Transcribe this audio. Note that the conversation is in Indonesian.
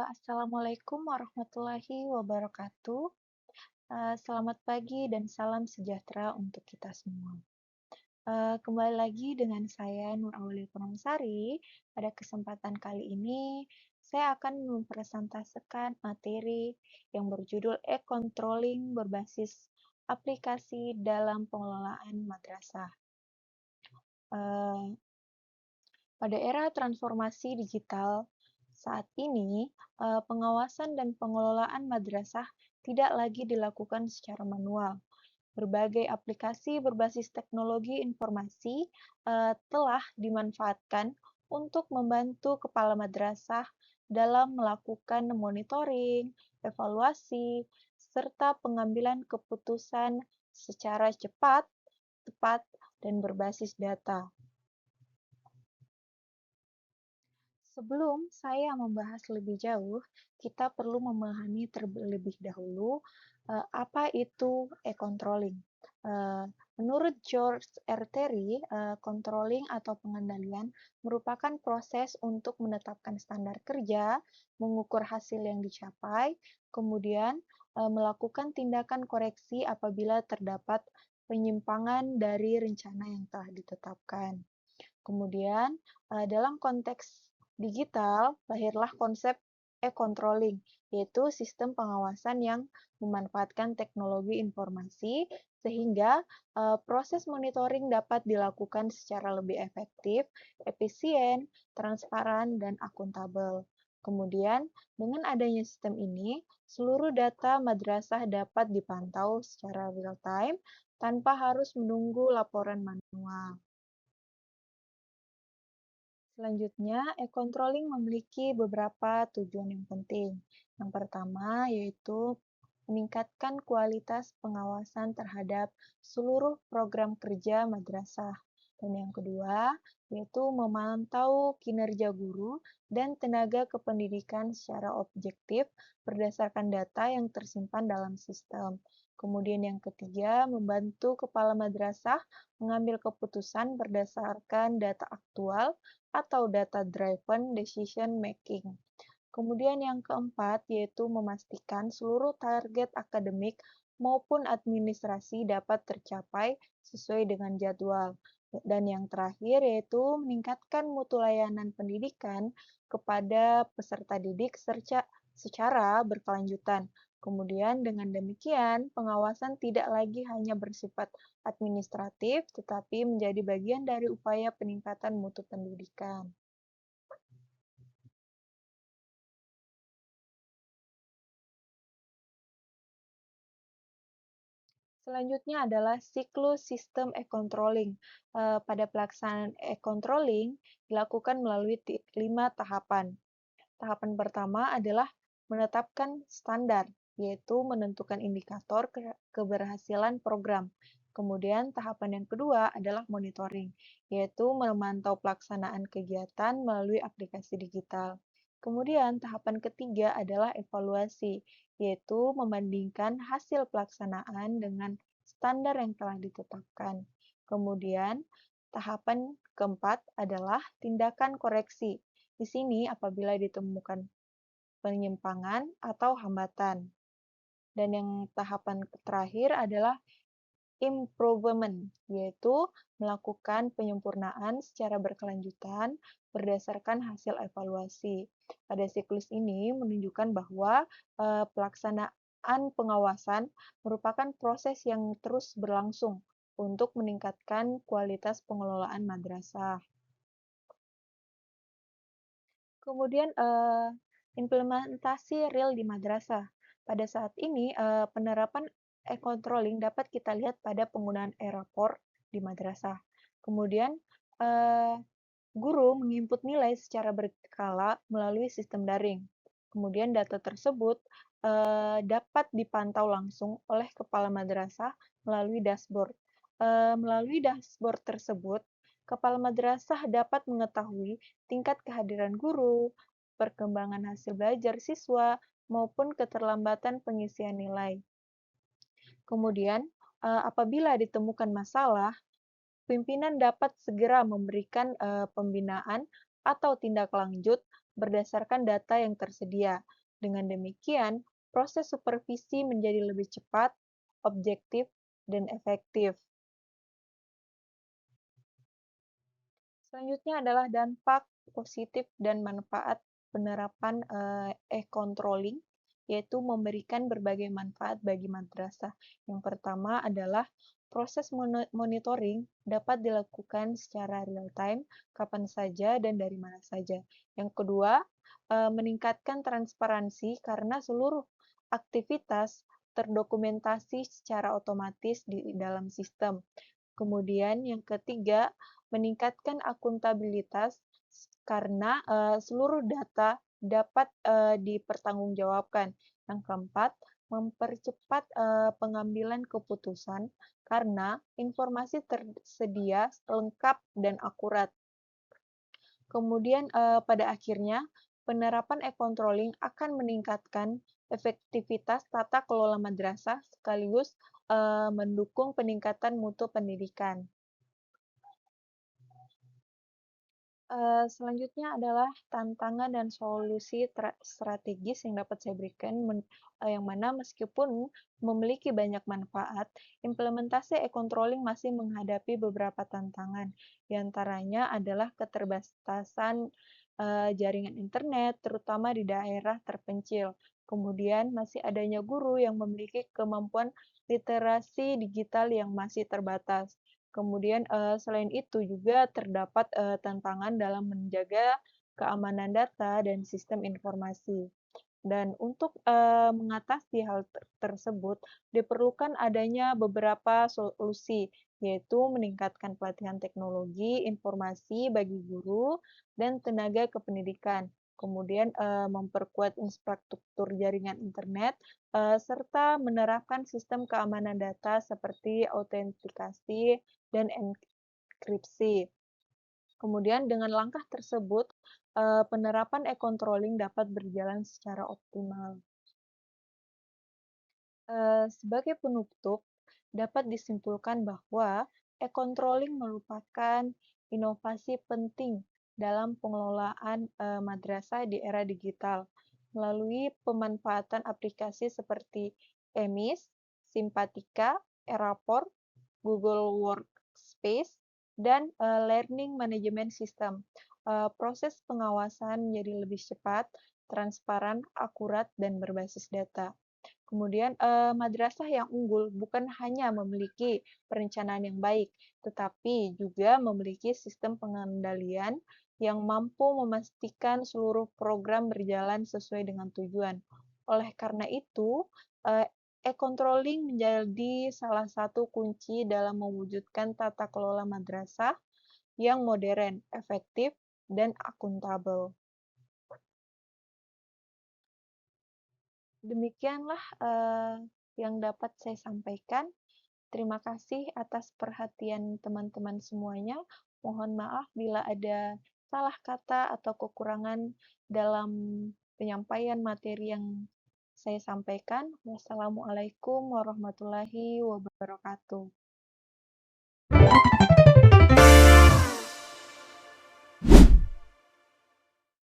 Assalamualaikum warahmatullahi wabarakatuh. Selamat pagi dan salam sejahtera untuk kita semua. Kembali lagi dengan saya Nur Aulia Purnamasari. Pada kesempatan kali ini, saya akan mempresentasikan materi yang berjudul e-controlling berbasis aplikasi dalam pengelolaan madrasah. Eh, Pada era transformasi digital saat ini, pengawasan dan pengelolaan madrasah tidak lagi dilakukan secara manual. Berbagai aplikasi berbasis teknologi informasi telah dimanfaatkan untuk membantu kepala madrasah dalam melakukan monitoring, evaluasi, serta pengambilan keputusan secara cepat, tepat, dan berbasis data. Sebelum saya membahas lebih jauh, kita perlu memahami terlebih dahulu apa itu e-controlling. Menurut George R. Terry, controlling atau pengendalian merupakan proses untuk menetapkan standar kerja, mengukur hasil yang dicapai, kemudian melakukan tindakan koreksi apabila terdapat penyimpangan dari rencana yang telah ditetapkan. Kemudian, dalam konteks digital, lahirlah konsep e-controlling, yaitu sistem pengawasan yang memanfaatkan teknologi informasi sehingga proses monitoring dapat dilakukan secara lebih efektif, efisien, transparan, dan akuntabel. Kemudian, dengan adanya sistem ini, seluruh data madrasah dapat dipantau secara real-time tanpa harus menunggu laporan manual. Selanjutnya, e-controlling memiliki beberapa tujuan yang penting. Yang pertama yaitu meningkatkan kualitas pengawasan terhadap seluruh program kerja madrasah. Dan yang kedua, yaitu memantau kinerja guru dan tenaga kependidikan secara objektif berdasarkan data yang tersimpan dalam sistem. Kemudian yang ketiga, membantu kepala madrasah mengambil keputusan berdasarkan data aktual atau data-driven decision making. Kemudian yang keempat yaitu memastikan seluruh target akademik maupun administrasi dapat tercapai sesuai dengan jadwal. Dan yang terakhir yaitu meningkatkan mutu layanan pendidikan kepada peserta didik secara berkelanjutan. Kemudian dengan demikian, pengawasan tidak lagi hanya bersifat administratif, tetapi menjadi bagian dari upaya peningkatan mutu pendidikan. Selanjutnya adalah siklus sistem e-controlling. Pada pelaksanaan e-controlling dilakukan melalui 5 tahapan. Tahapan pertama adalah menetapkan standar, yaitu menentukan indikator keberhasilan program. Kemudian tahapan yang kedua adalah monitoring, yaitu memantau pelaksanaan kegiatan melalui aplikasi digital. Kemudian tahapan ketiga adalah evaluasi, yaitu membandingkan hasil pelaksanaan dengan standar yang telah ditetapkan. Kemudian tahapan keempat adalah tindakan koreksi. Di sini apabila ditemukan penyimpangan atau hambatan. Dan yang tahapan terakhir adalah improvement, yaitu melakukan penyempurnaan secara berkelanjutan berdasarkan hasil evaluasi. Pada siklus ini menunjukkan bahwa pelaksanaan pengawasan merupakan proses yang terus berlangsung untuk meningkatkan kualitas pengelolaan madrasah. Kemudian implementasi real di madrasah. Pada saat ini penerapan e-controlling dapat kita lihat pada penggunaan e-rapor di madrasah. Kemudian guru menginput nilai secara berkala melalui sistem daring. Kemudian data tersebut dapat dipantau langsung oleh kepala madrasah melalui dashboard. Melalui dashboard tersebut, kepala madrasah dapat mengetahui tingkat kehadiran guru, perkembangan hasil belajar siswa, maupun keterlambatan pengisian nilai. Kemudian, apabila ditemukan masalah, pimpinan dapat segera memberikan pembinaan atau tindak lanjut berdasarkan data yang tersedia. Dengan demikian, proses supervisi menjadi lebih cepat, objektif, dan efektif. Selanjutnya adalah dampak positif dan manfaat penerapan e-controlling, yaitu memberikan berbagai manfaat bagi madrasah. Yang pertama adalah proses monitoring dapat dilakukan secara real time, kapan saja dan dari mana saja. Yang kedua, meningkatkan transparansi karena seluruh aktivitas terdokumentasi secara otomatis di dalam sistem. Kemudian yang ketiga, meningkatkan akuntabilitas karena seluruh data dapat dipertanggungjawabkan. Yang keempat, mempercepat pengambilan keputusan karena informasi tersedia lengkap dan akurat. Kemudian pada akhirnya, penerapan e-controlling akan meningkatkan efektivitas tata kelola madrasah sekaligus mendukung peningkatan mutu pendidikan. Selanjutnya adalah tantangan dan solusi strategis yang dapat saya berikan, yang mana meskipun memiliki banyak manfaat, implementasi e-controlling masih menghadapi beberapa tantangan. Di antaranya adalah keterbatasan jaringan internet, terutama di daerah terpencil. Kemudian masih adanya guru yang memiliki kemampuan literasi digital yang masih terbatas. Kemudian selain itu juga terdapat tantangan dalam menjaga keamanan data dan sistem informasi. Dan untuk mengatasi hal tersebut, diperlukan adanya beberapa solusi, yaitu meningkatkan pelatihan teknologi, informasi bagi guru, dan tenaga kependidikan. Kemudian memperkuat infrastruktur jaringan internet, serta menerapkan sistem keamanan data seperti autentikasi dan enkripsi. Kemudian dengan langkah tersebut, penerapan e-controlling dapat berjalan secara optimal. Sebagai penutup, dapat disimpulkan bahwa e-controlling merupakan inovasi penting dalam pengelolaan madrasah di era digital melalui pemanfaatan aplikasi seperti EMIS, Simpatika, Eraport, Google Workspace, dan Learning Management System. Proses pengawasan menjadi lebih cepat, transparan, akurat, dan berbasis data. Kemudian madrasah yang unggul bukan hanya memiliki perencanaan yang baik, tetapi juga memiliki sistem pengendalian yang mampu memastikan seluruh program berjalan sesuai dengan tujuan. Oleh karena itu, eh, e-controlling menjadi salah satu kunci dalam mewujudkan tata kelola madrasah yang modern, efektif, dan akuntabel. Demikianlah yang dapat saya sampaikan. Terima kasih atas perhatian teman-teman semuanya. Mohon maaf bila ada salah kata atau kekurangan dalam penyampaian materi yang saya sampaikan. Wassalamualaikum warahmatullahi wabarakatuh.